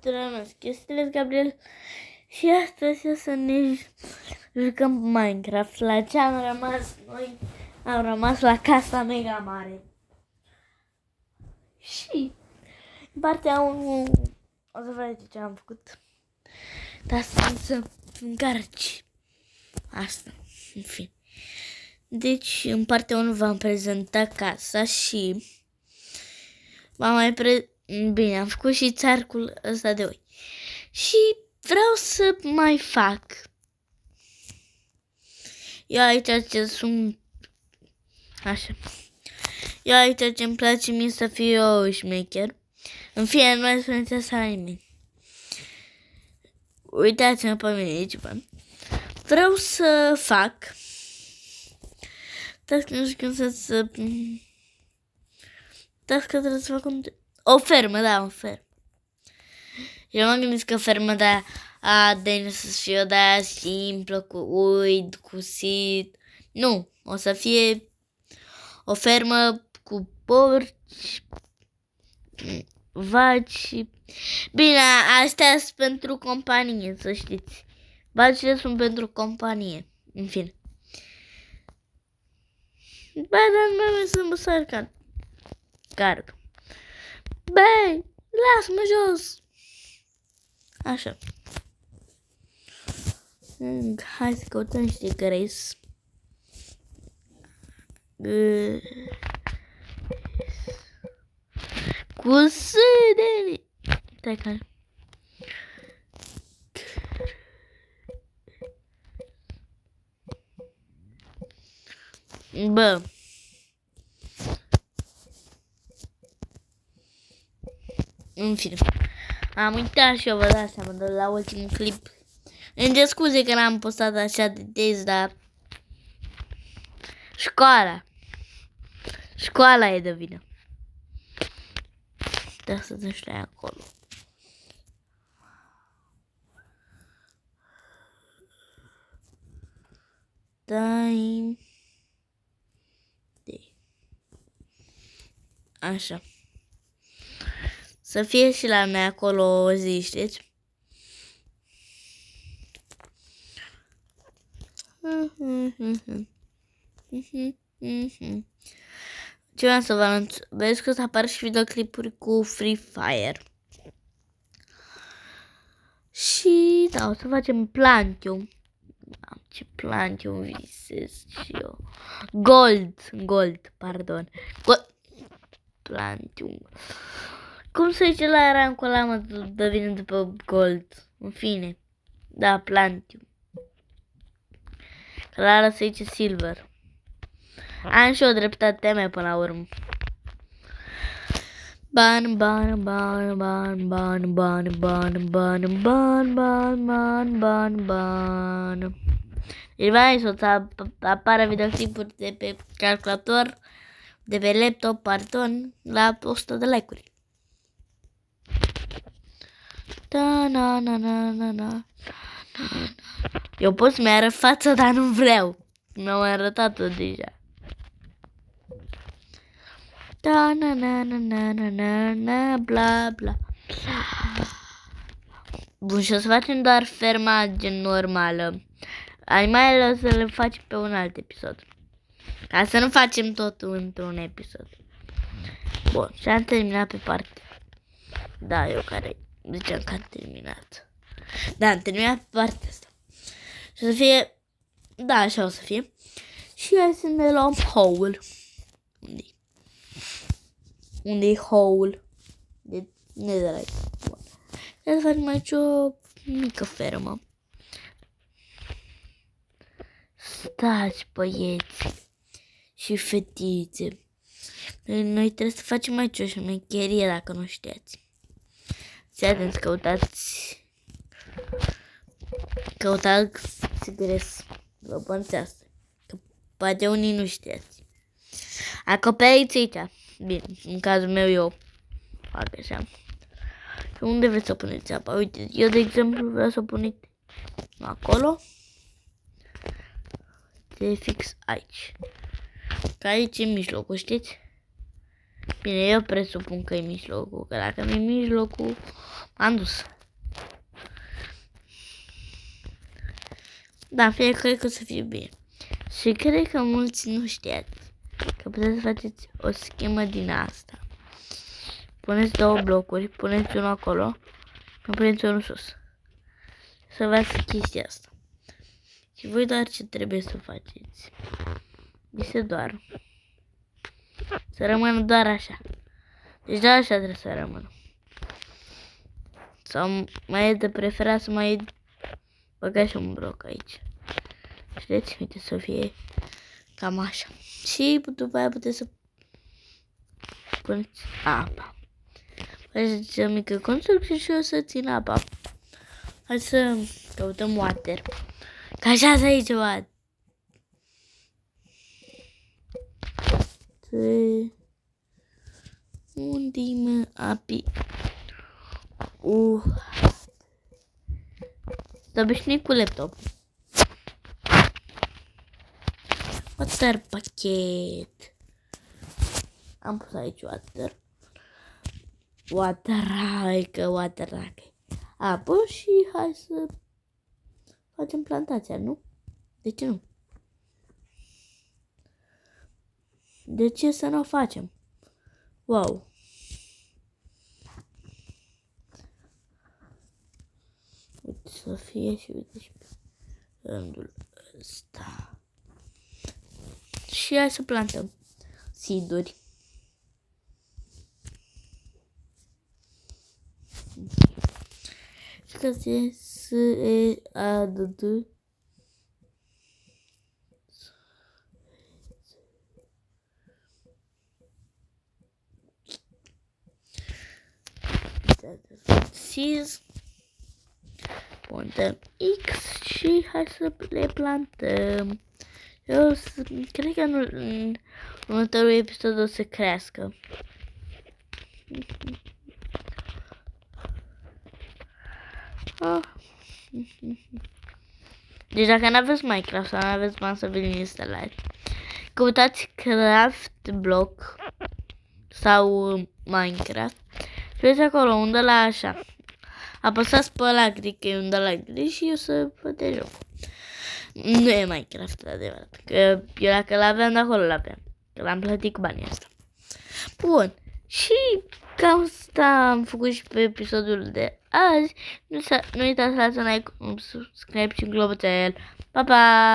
Numesc, este Gabriel și astăzi o să ne jucăm Minecraft. La ce am rămas noi? Am rămas la casa mega mare. Și în partea 1 o să vedeți ce am făcut. Dar să încarci asta, în fine. Deci în partea 1 v-am prezentat casa și bine, am făcut și țarcul ăsta de oi. Și vreau să mai fac. Eu aici ce sunt așa. Eu aici ce îmi place mie să fiu eu șmecher. În fine, nu mai spuneți asta la nimeni. Uitați-mă pe mine aici, bă. Vreau să fac. Dar nu știu cum să... Dar că trebuie să fac o fermă, da, o fermă. Eu m-am gândit că fermă de să fie de-aia simplă, cu uid, cu sit. Nu, o să fie o fermă cu porci, vaci. Bine, astea sunt pentru companie, să știți. Vacile sunt pentru companie, în fine. Bă, dar nu mai să mă sar card. Băi, lasă-mă jos. Așa. Hai să căutăm, știi care-i. Cu sâdele. Stai că... Bă. În fine. Am uitat și eu, vă dați seama, de la ultimul clip. Îmi cer scuze că n-am postat așa de des, dar... Școala e de vină. Da, să te știi acolo. Time. Așa. Să fie și la noi acolo o zi, știți? Ce vreau să vă anunț? Vezi că o să apară și videoclipuri cu Free Fire. Și da, o să facem Plantium. Ce Plantium visez și eu. Gold, pardon. Plantium. Cum se zice la rancul ăla, mă, de vine după Gold? În fine. Da, Plantium. Că la ăla se zice Silver. Am și o dreptate mea până la urmă. Ban. Deci vai să apară videoclipuri de pe calculator, de pe laptop, pardon, la 100 de like-uri. Eu pot să-mi arăt fața, dar nu vreau. Mi-au arătat-o deja. Bla bla. Bun, și o să facem doar ferma gen normală. Animalele o să le facem pe un alt episod. Ca să nu facem totul într-un episod. Bun, și am terminat pe parte. Da, eu care ziceam că am terminat. Da, am terminat pe partea asta. Și o să fie... Da, așa o să fie. Și hai să ne luăm hole. Unde-i? Unde-i hole? De netherite. Bun. Să facem aici o mică fermă. Stați, băieți și fetițe. Noi trebuie să facem aici o șmecherie, dacă nu știați. Să atenți, căutați gres. Vă pănțească. Că poate unii nu știați. Acoperiți aici. Bine, în cazul meu eu fac așa. Și unde vreți să puneți apa? Uite, eu de exemplu vreau să puneți acolo. De fix aici. Că aici e mijlocul, știți? Bine, eu presupun că e mijlocul, că dacă nu e mijlocul, m-am dus. Da, fie cred că o să fie bine. Și cred că mulți nu știați că puteți să faceți o schemă din asta. Puneți două blocuri, puneți unul acolo, puneți unul sus. Să vedeți chestia asta. Și voi doar ce trebuie să faceți. Este doar să rămână doar așa. Deci doar așa trebuie să rămână. Sau mai e de preferat să mai băgați un bloc aici. Știți? Uite să fie cam așa. Și după aia puteți să puneți apa. Faceți o mică construcție și o să țin apa. Hai să căutăm water. Că așa să aici water. Unde-i mă api? Să obișnuit cu laptop. Water pachet. Am pus aici water. Water. Apă și hai să facem plantația, nu? De ce nu? De ce să nu o facem? Wow! Uite să fie și uite și pe rândul ăsta. Și hai să plantăm seeduri. Și că se adădă Sis. Punem X și hai să le plantăm. Eu cred că în următorul episod o să crească. Deci dacă n-aveți Minecraft sau n-aveți bani să vi-l instalați, căutați Craft Block sau Minecraft și vedeți acolo unde la așa. Apăsați pe ăla gri, că e unde la gri și o să vă de joc. Nu e Minecraft, adevărat. Că eu dacă l-aveam de acolo l-aveam. Că l-am plătit cu banii ăsta. Bun. Și cam asta am făcut și pe episodul de azi. Nu uitați să dați un like, un subscribe și un clopoțel. Pa, pa!